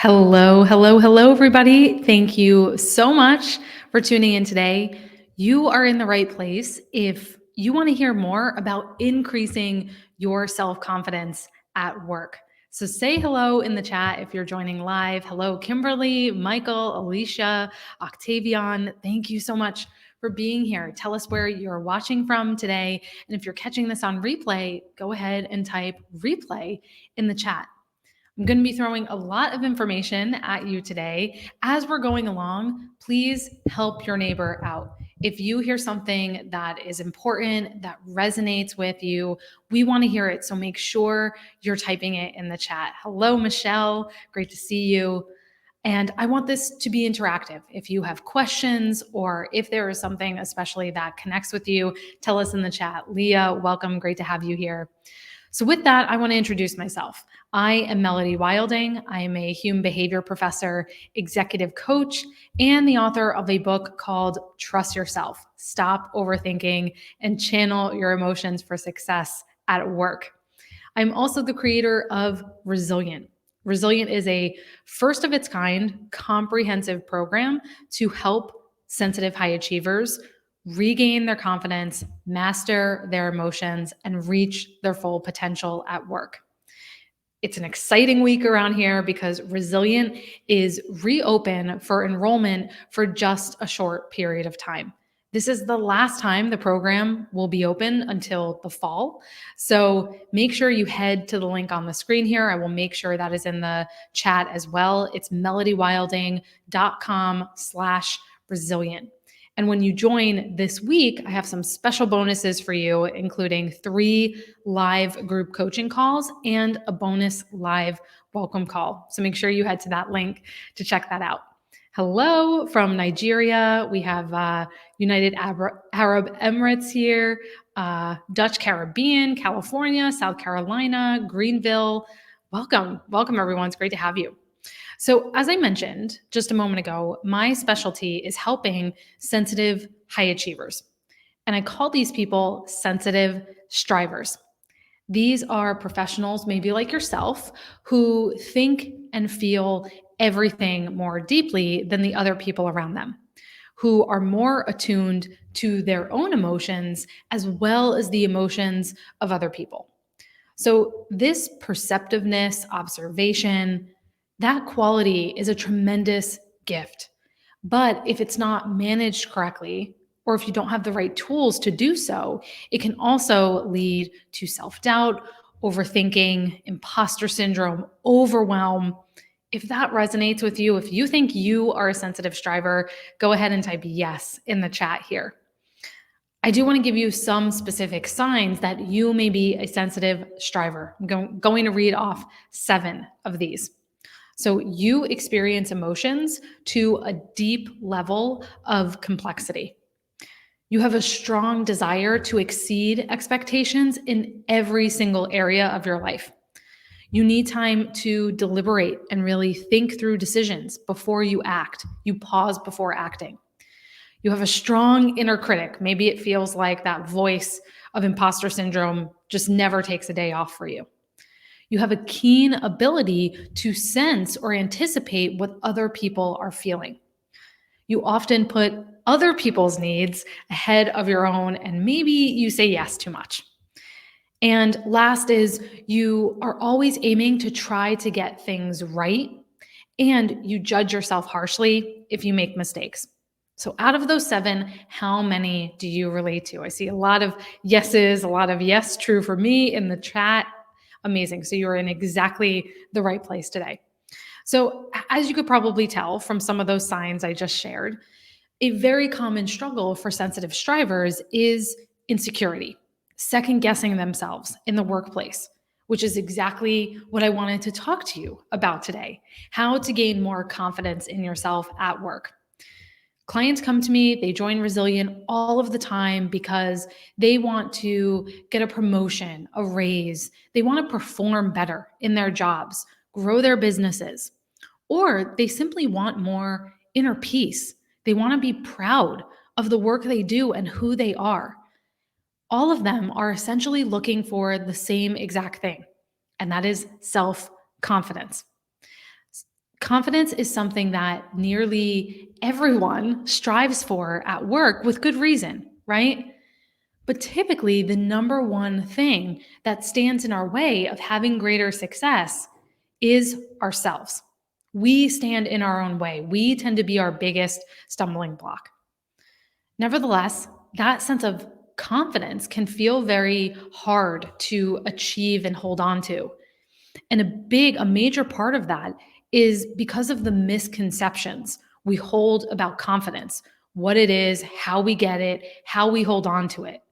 Hello, hello, hello, everybody. Thank you so much for tuning in today. You are in the right place if you want to hear more about increasing your self confidence at work. So say hello in the chat if you're joining live. Hello, Kimberly, Michael, Alicia, Octavian. Thank you so much for being here. Tell us where you're watching from today. And if you're catching this on replay, go ahead and type replay in the chat. I'm going to be throwing a lot of information at you today. As we're going along, please help your neighbor out. If you hear something that is important, that resonates with you, we want to hear it. So make sure you're typing it in the chat. Hello, Michelle. Great to see you. And I want this to be interactive. If you have questions or if there is something especially that connects with you, tell us in the chat. Leah, welcome. Great to have you here. So with that, I want to introduce myself. I am Melody Wilding. I am a human behavior professor, executive coach, and the author of a book called Trust Yourself, Stop Overthinking, and Channel Your Emotions for Success at Work. I'm also the creator of Resilient. Resilient is a first of its kind, comprehensive program to help sensitive high achievers regain their confidence, master their emotions, and reach their full potential at work. It's an exciting week around here because Resilient is reopened for enrollment for just a short period of time. This is the last time the program will be open until the fall. So make sure you head to the link on the screen here. I will make sure that is in the chat as well. It's melodywilding.com/resilient. And when you join this week, I have some special bonuses for you, including 3 live group coaching calls and a bonus live welcome call. So make sure you head to that link to check that out. Hello from Nigeria. We have United Arab Emirates here, Dutch Caribbean, California, South Carolina, Greenville. Welcome. Welcome, everyone. It's great to have you. So as I mentioned just a moment ago, my specialty is helping sensitive high achievers. And I call these people sensitive strivers. These are professionals, maybe like yourself, who think and feel everything more deeply than the other people around them, who are more attuned to their own emotions as well as the emotions of other people. So this perceptiveness, observation, that quality is a tremendous gift. But if it's not managed correctly, or if you don't have the right tools to do so, it can also lead to self-doubt, overthinking, imposter syndrome, overwhelm. If that resonates with you, if you think you are a sensitive striver, go ahead and type yes in the chat here. I do want to give you some specific signs that you may be a sensitive striver. I'm going to read off 7 of these. So you experience emotions to a deep level of complexity. You have a strong desire to exceed expectations in every single area of your life. You need time to deliberate and really think through decisions before you act. You pause before acting. You have a strong inner critic. Maybe it feels like that voice of imposter syndrome just never takes a day off for you. You have a keen ability to sense or anticipate what other people are feeling. You often put other people's needs ahead of your own, and maybe you say yes too much. And last is you are always aiming to try to get things right, and you judge yourself harshly if you make mistakes. So out of those 7, how many do you relate to? I see a lot of yeses, a lot of yes, true for me in the chat. Amazing. So you're in exactly the right place today. So as you could probably tell from some of those signs I just shared, a very common struggle for sensitive strivers is insecurity, second guessing themselves in the workplace, which is exactly what I wanted to talk to you about today, how to gain more confidence in yourself at work. Clients come to me, they join Resilient all of the time because they want to get a promotion, a raise. They want to perform better in their jobs, grow their businesses, or they simply want more inner peace. They want to be proud of the work they do and who they are. All of them are essentially looking for the same exact thing, and that is self-confidence. Confidence is something that nearly everyone strives for at work with good reason, right? But typically, the number one thing that stands in our way of having greater success is ourselves. We stand in our own way. We tend to be our biggest stumbling block. Nevertheless, that sense of confidence can feel very hard to achieve and hold on to. And a major part of that is because of the misconceptions we hold about confidence, what it is, how we get it, how we hold on to it.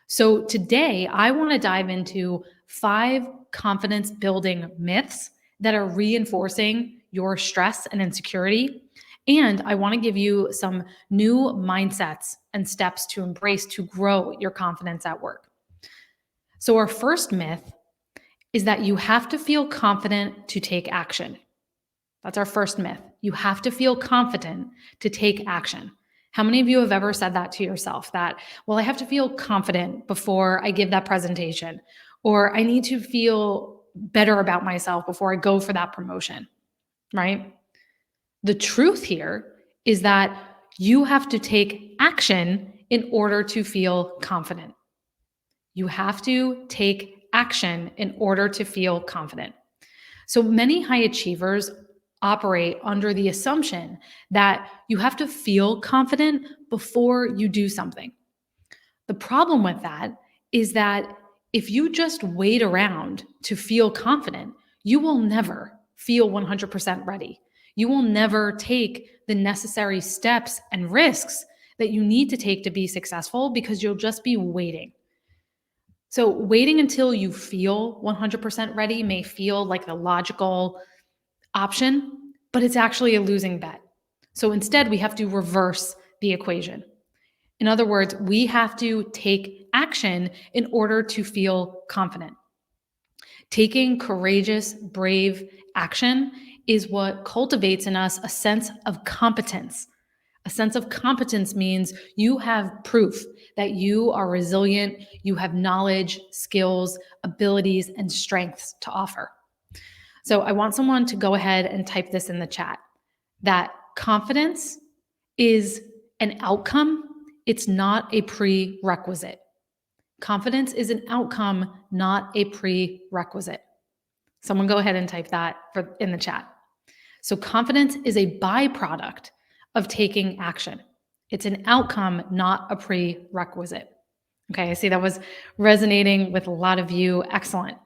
So today, I want to dive into 5 confidence building myths that are reinforcing your stress and insecurity. And I want to give you some new mindsets and steps to embrace to grow your confidence at work. So, our first myth is that you have to feel confident to take action. That's our first myth. You have to feel confident to take action. How many of you have ever said that to yourself? That, well, I have to feel confident before I give that presentation, or I need to feel better about myself before I go for that promotion, right? The truth here is that you have to take action in order to feel confident. You have to take action in order to feel confident. So many high achievers operate under the assumption that you have to feel confident before you do something. The problem with that is that if you just wait around to feel confident, you will never feel 100% ready. You will never take the necessary steps and risks that you need to take to be successful because you'll just be waiting. So, waiting until you feel 100% ready may feel like the logical option, but it's actually a losing bet. So, instead, we have to reverse the equation. In other words, we have to take action in order to feel confident. Taking courageous, brave action is what cultivates in us a sense of competence. A sense of competence means you have proof that you are resilient, you have knowledge, skills, abilities, and strengths to offer. So I want someone to go ahead and type this in the chat that confidence is an outcome, it's not a prerequisite. Confidence is an outcome, not a prerequisite. Someone go ahead and type that in the chat. So confidence is a byproduct of taking action. It's an outcome, not a prerequisite. Okay, I see that was resonating with a lot of you. Excellent.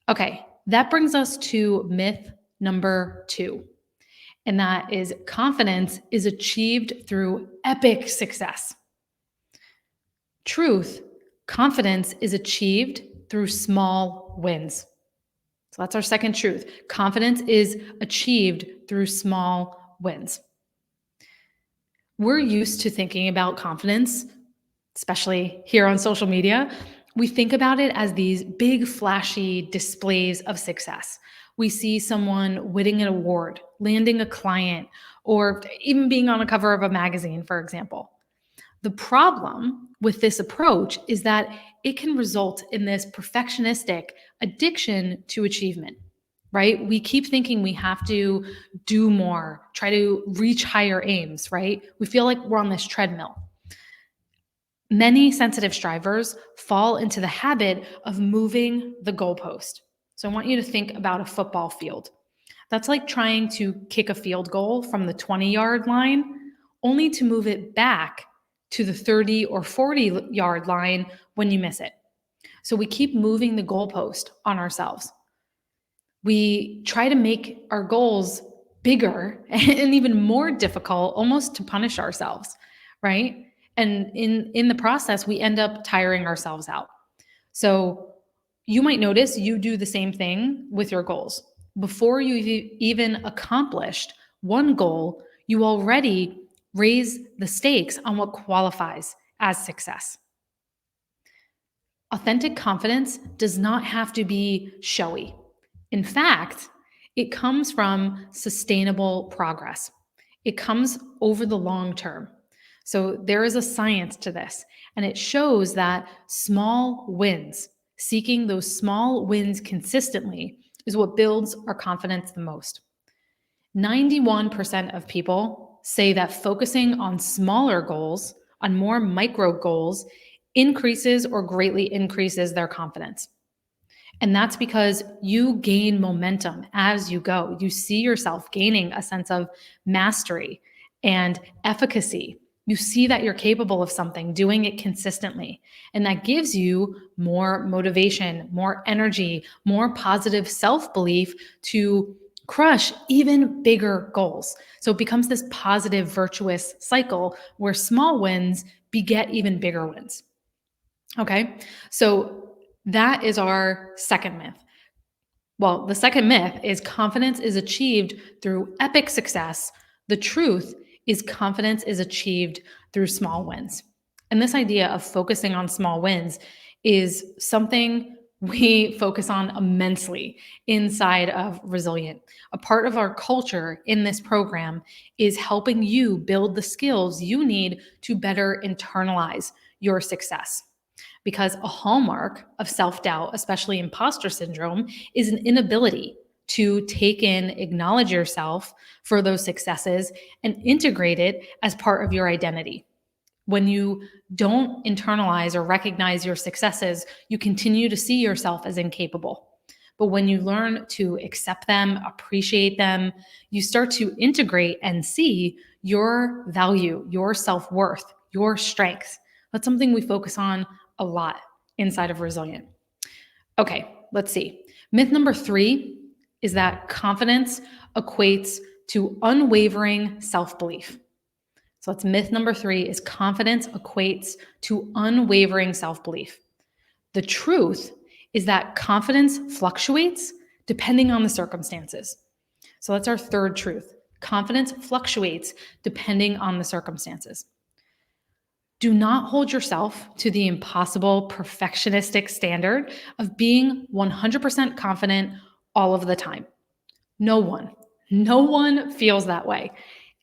Okay, that brings us to myth number 2. And that is confidence is achieved through epic success. Truth, confidence is achieved through small wins. So that's our second truth. Confidence is achieved through small wins. We're used to thinking about confidence, especially here on social media. We think about it as these big, flashy displays of success. We see someone winning an award, landing a client, or even being on a cover of a magazine, for example. The problem with this approach is that it can result in this perfectionistic addiction to achievement, right? We keep thinking we have to do more, try to reach higher aims, right? We feel like we're on this treadmill. Many sensitive strivers fall into the habit of moving the goalpost. So I want you to think about a football field. That's like trying to kick a field goal from the 20-yard line, only to move it back to the 30 or 40-yard line when you miss it. So we keep moving the goalpost on ourselves. We try to make our goals bigger and even more difficult, almost to punish ourselves, right? And in the process, we end up tiring ourselves out. So you might notice you do the same thing with your goals. Before you even accomplished one goal, you already raise the stakes on what qualifies as success. Authentic confidence does not have to be showy. In fact, it comes from sustainable progress. It comes over the long term. So there is a science to this, and it shows that small wins, seeking those small wins consistently, is what builds our confidence the most. 91% of people say that focusing on smaller goals, on more micro goals, increases or greatly increases their confidence. And that's because you gain momentum as you go. You see yourself gaining a sense of mastery and efficacy. You see that you're capable of something, doing it consistently. And that gives you more motivation, more energy, more positive self belief to crush even bigger goals. So it becomes this positive, virtuous cycle where small wins beget even bigger wins. Okay. So that is our second myth. Well, the second myth is confidence is achieved through epic success. The truth is confidence is achieved through small wins. And this idea of focusing on small wins is something we focus on immensely inside of Resilient. A part of our culture in this program is helping you build the skills you need to better internalize your success. Because a hallmark of self doubt, especially imposter syndrome, is an inability to take in, acknowledge yourself for those successes, and integrate it as part of your identity. When you don't internalize or recognize your successes, you continue to see yourself as incapable. But when you learn to accept them, appreciate them, you start to integrate and see your value, your self worth, your strengths. That's something we focus on a lot inside of Resilient. Okay, let's see. Myth number 3 is that confidence equates to unwavering self-belief. So that's myth number 3 is confidence equates to unwavering self-belief. The truth is that confidence fluctuates depending on the circumstances. So that's our third truth. Confidence fluctuates depending on the circumstances. Do not hold yourself to the impossible perfectionistic standard of being 100% confident all of the time. No one feels that way.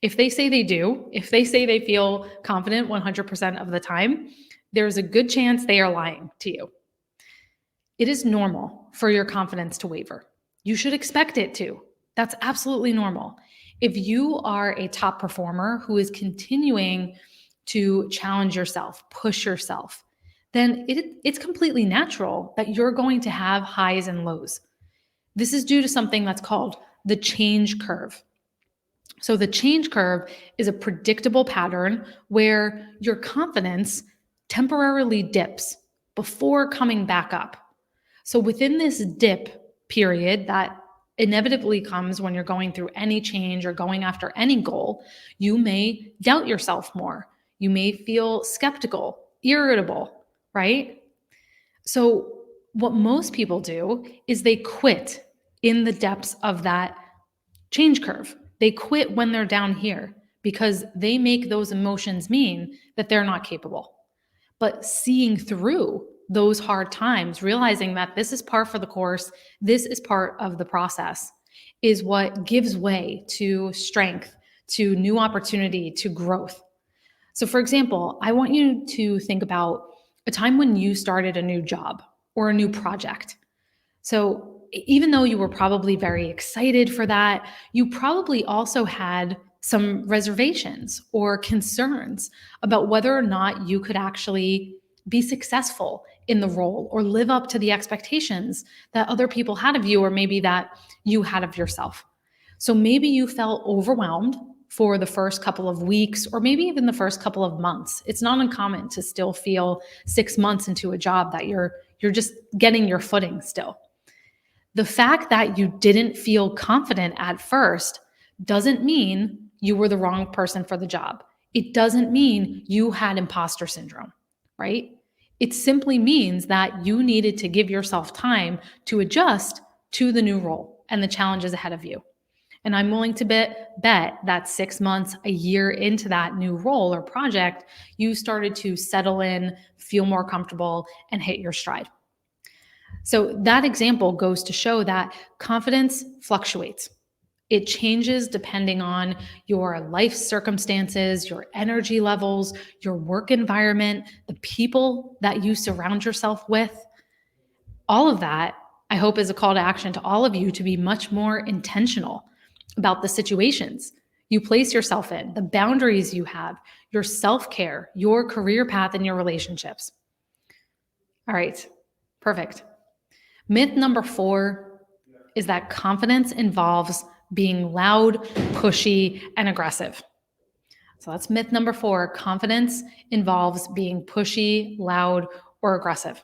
If they say they do, if they say they feel confident 100% of the time, there's a good chance they are lying to you. It is normal for your confidence to waver. You should expect it to. That's absolutely normal. If you are a top performer who is continuing to challenge yourself, push yourself, then it's completely natural that you're going to have highs and lows. This is due to something that's called the change curve. So the change curve is a predictable pattern where your confidence temporarily dips before coming back up. So within this dip period that inevitably comes when you're going through any change or going after any goal, you may doubt yourself more. You may feel skeptical, irritable, right? So what most people do is they quit in the depths of that change curve. They quit when they're down here because they make those emotions mean that they're not capable. But seeing through those hard times, realizing that this is par for the course, this is part of the process, is what gives way to strength, to new opportunity, to growth. So, for example, I want you to think about a time when you started a new job or a new project. So, even though you were probably very excited for that, you probably also had some reservations or concerns about whether or not you could actually be successful in the role or live up to the expectations that other people had of you, or maybe that you had of yourself. So maybe you felt overwhelmed for the first couple of weeks, or maybe even the first couple of months. It's not uncommon to still feel 6 months into a job that you're just getting your footing still. The fact that you didn't feel confident at first doesn't mean you were the wrong person for the job. It doesn't mean you had imposter syndrome, right? It simply means that you needed to give yourself time to adjust to the new role and the challenges ahead of you. And I'm willing to bet that 6 months, a year into that new role or project, you started to settle in, feel more comfortable, and hit your stride. So that example goes to show that confidence fluctuates. It changes depending on your life circumstances, your energy levels, your work environment, the people that you surround yourself with. All of that, I hope, is a call to action to all of you to be much more intentional about the situations you place yourself in, the boundaries you have, your self-care, your career path, and your relationships. All right, perfect. Myth number 4 is that confidence involves being loud, pushy, and aggressive. So that's myth number 4. Confidence involves being pushy, loud, or aggressive.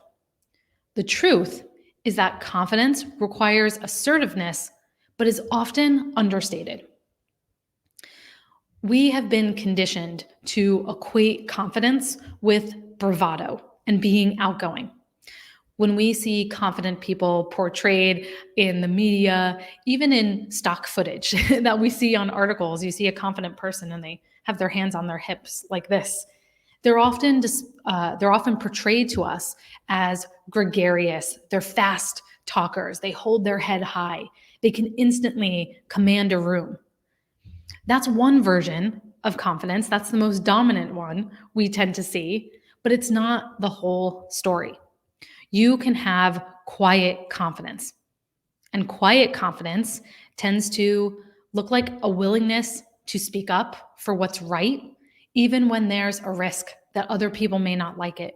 The truth is that confidence requires assertiveness, but is often understated. We have been conditioned to equate confidence with bravado and being outgoing. When we see confident people portrayed in the media, even in stock footage that we see on articles, you see a confident person and they have their hands on their hips like this. They're often portrayed to us as gregarious. They're fast talkers. They hold their head high. They can instantly command a room. That's one version of confidence. That's the most dominant one we tend to see, but it's not the whole story. You can have quiet confidence. And quiet confidence tends to look like a willingness to speak up for what's right, even when there's a risk that other people may not like it.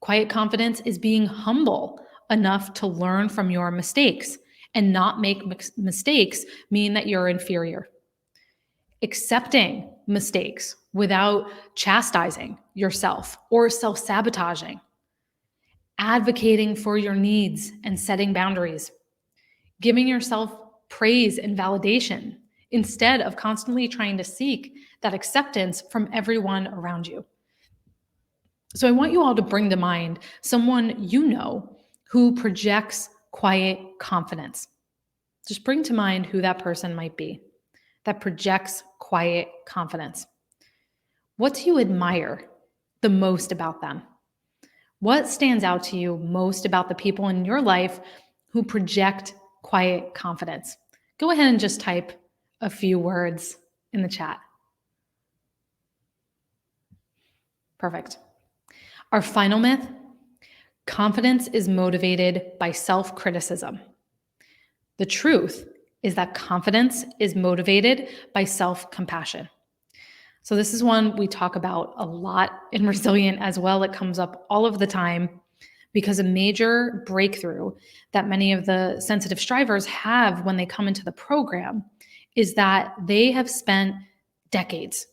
Quiet confidence is being humble enough to learn from your mistakes and not make mistakes mean that you're inferior. Accepting mistakes without chastising yourself or self sabotaging. Advocating for your needs and setting boundaries. Giving yourself praise and validation instead of constantly trying to seek that acceptance from everyone around you. So I want you all to bring to mind someone you know who projects quiet confidence. Just bring to mind who that person might be that projects quiet confidence. What do you admire the most about them? What stands out to you most about the people in your life who project quiet confidence? Go ahead and just type a few words in the chat. Perfect. Our final myth: confidence is motivated by self-criticism. The truth is that confidence is motivated by self-compassion. So this is one we talk about a lot in Resilient as well. It comes up all of the time because a major breakthrough that many of the sensitive strivers have when they come into the program is that they have spent decades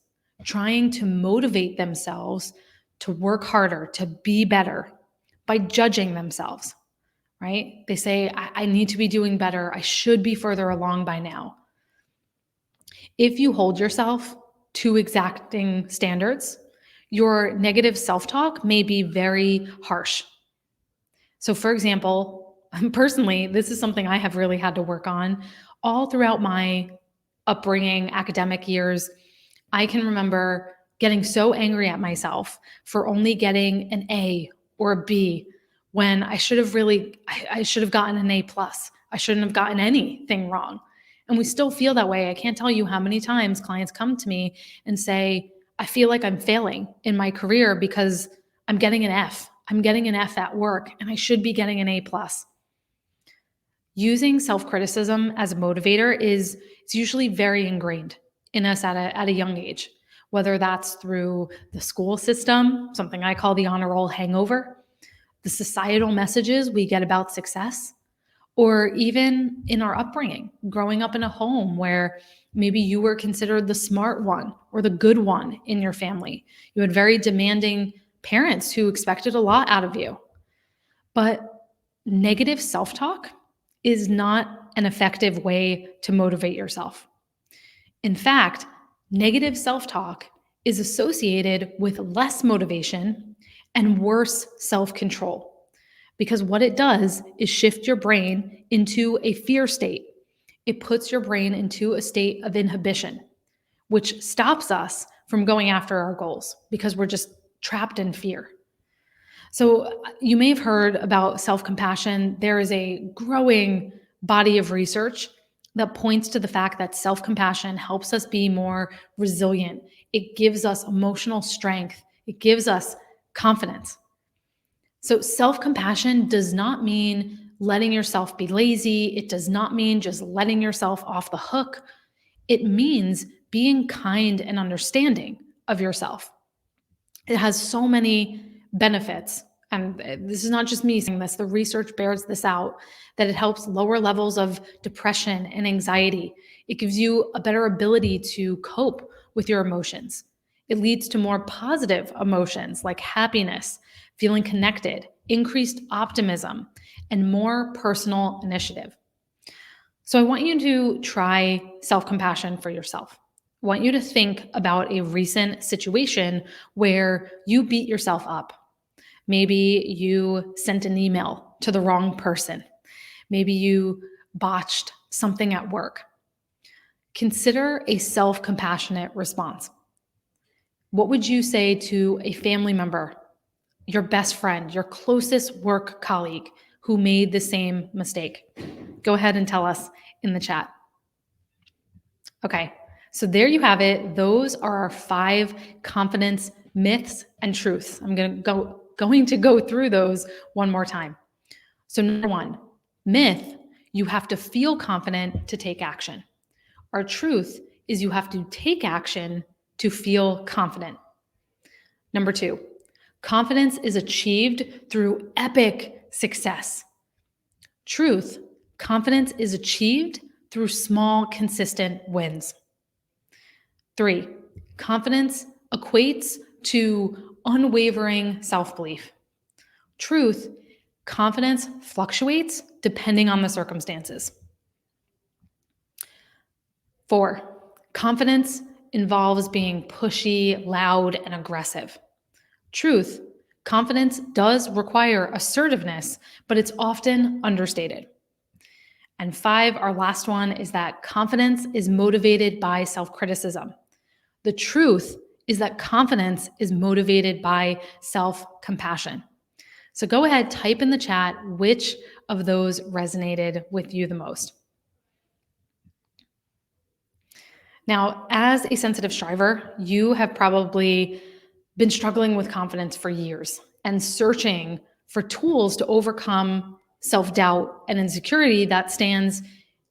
trying to motivate themselves to work harder, to be better by judging themselves, right? They say, I need to be doing better. I should be further along by now. If you hold yourself to exacting standards, your negative self-talk may be very harsh. So for example, personally, this is something I have really had to work on all throughout my upbringing, academic years. I can remember getting so angry at myself for only getting an A or a B when I should have gotten an A plus. I shouldn't have gotten anything wrong. And we still feel that way. I can't tell you how many times clients come to me and say, I feel like I'm failing in my career because I'm getting an F. I'm getting an F at work and I should be getting an A plus. Using self-criticism as a motivator is usually very ingrained in us at a young age, whether that's through the school system, something I call the honor roll hangover, the societal messages we get about success, or even in our upbringing, growing up in a home where maybe you were considered the smart one or the good one in your family. You had very demanding parents who expected a lot out of you. But negative self-talk is not an effective way to motivate yourself. In fact, negative self-talk is associated with less motivation and worse self-control. Because what it does is shift your brain into a fear state. It puts your brain into a state of inhibition, which stops us from going after our goals because we're just trapped in fear. So you may have heard about self-compassion. There is a growing body of research that points to the fact that self-compassion helps us be more resilient. It gives us emotional strength. It gives us confidence. So self-compassion does not mean letting yourself be lazy. It does not mean just letting yourself off the hook. It means being kind and understanding of yourself. It has so many benefits. And this is not just me saying this, the research bears this out, that it helps lower levels of depression and anxiety. It gives you a better ability to cope with your emotions. It leads to more positive emotions like happiness, feeling connected, increased optimism, and more personal initiative. So I want you to try self-compassion for yourself. I want you to think about a recent situation where you beat yourself up. Maybe you sent an email to the wrong person. Maybe you botched something at work. Consider a self-compassionate response. What would you say to a family member, your best friend, your closest work colleague who made the same mistake? Go ahead and tell us in the chat. Okay, so there you have it. Those are our 5 confidence myths and truths. I'm going to go through those one more time. So number 1, myth, you have to feel confident to take action. Our truth is you have to take action to feel confident. Number 2, confidence is achieved through epic success. Truth, confidence is achieved through small, consistent wins. 3, confidence equates to unwavering self-belief. Truth, confidence fluctuates depending on the circumstances. 4, confidence involves being pushy, loud, and aggressive. Truth, confidence does require assertiveness, but it's often understated. And 5, our last one, is that confidence is motivated by self-criticism. The truth is that confidence is motivated by self-compassion. So go ahead, type in the chat which of those resonated with you the most. Now, as a sensitive striver, you have probably been struggling with confidence for years and searching for tools to overcome self-doubt and insecurity that stands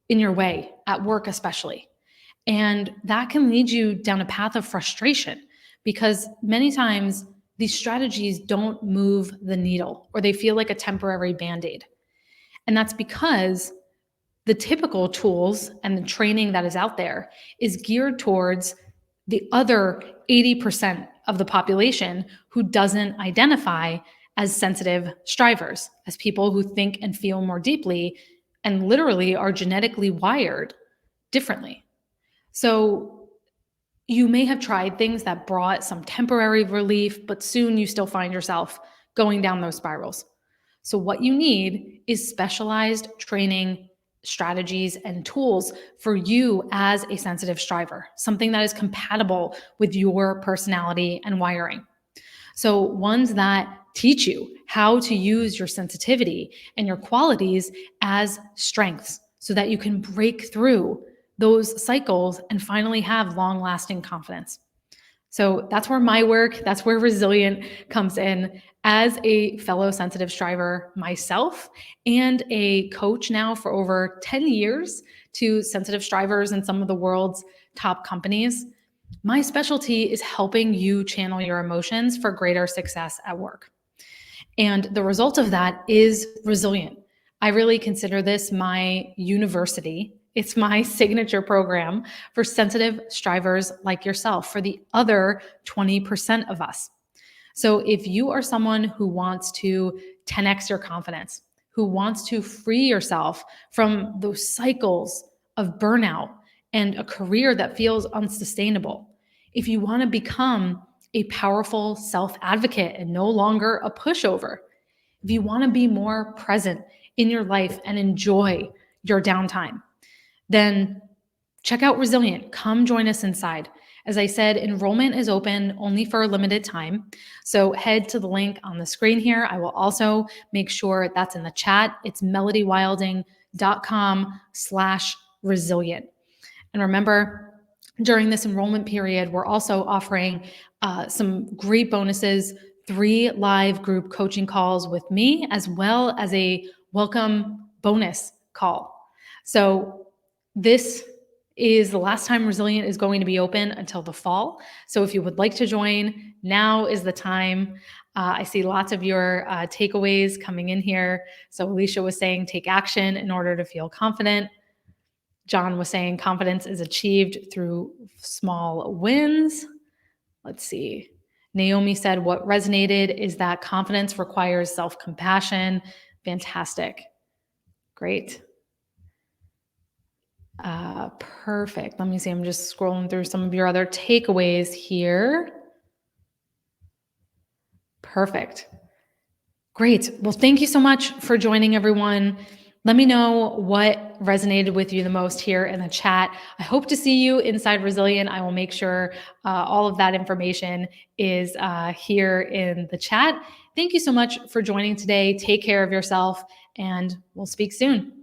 in your way, at work especially. And that can lead you down a path of frustration because many times these strategies don't move the needle or they feel like a temporary Band-Aid. And that's because the typical tools and the training that is out there is geared towards the other 80% of the population who doesn't identify as sensitive strivers, as people who think and feel more deeply and literally are genetically wired differently. So you may have tried things that brought some temporary relief, but soon you still find yourself going down those spirals. So what you need is specialized training strategies and tools for you as a sensitive striver, something that is compatible with your personality and wiring. So ones that teach you how to use your sensitivity and your qualities as strengths so that you can break through those cycles and finally have long-lasting confidence. So that's where my work, that's where Resilient comes in. As a fellow sensitive striver myself and a coach now for over 10 years to sensitive strivers in some of the world's top companies, my specialty is helping you channel your emotions for greater success at work. And the result of that is Resilient. I really consider this my university. It's my signature program for sensitive strivers like yourself, for the other 20% of us. So if you are someone who wants to 10x your confidence, who wants to free yourself from those cycles of burnout and a career that feels unsustainable, if you want to become a powerful self-advocate and no longer a pushover, if you want to be more present in your life and enjoy your downtime, then check out Resilient. Come join us inside. As I said, enrollment is open only for a limited time. So head to the link on the screen here. I will also make sure that's in the chat. It's melodywilding.com/resilient. And remember, during this enrollment period, we're also offering some great bonuses, 3 live group coaching calls with me, as well as a welcome bonus call. So this is the last time Resilient is going to be open until the fall. So if you would like to join, now is the time. I see lots of your takeaways coming in here. So Alicia was saying, take action in order to feel confident. John was saying confidence is achieved through small wins. Let's see. Naomi said what resonated is that confidence requires self-compassion. Fantastic. Great. Perfect. Let me see. I'm just scrolling through some of your other takeaways here. Perfect. Great. Well, thank you so much for joining, everyone. Let me know what resonated with you the most here in the chat. I hope to see you inside Resilient. I will make sure all of that information is here in the chat. Thank you so much for joining today. Take care of yourself, and we'll speak soon.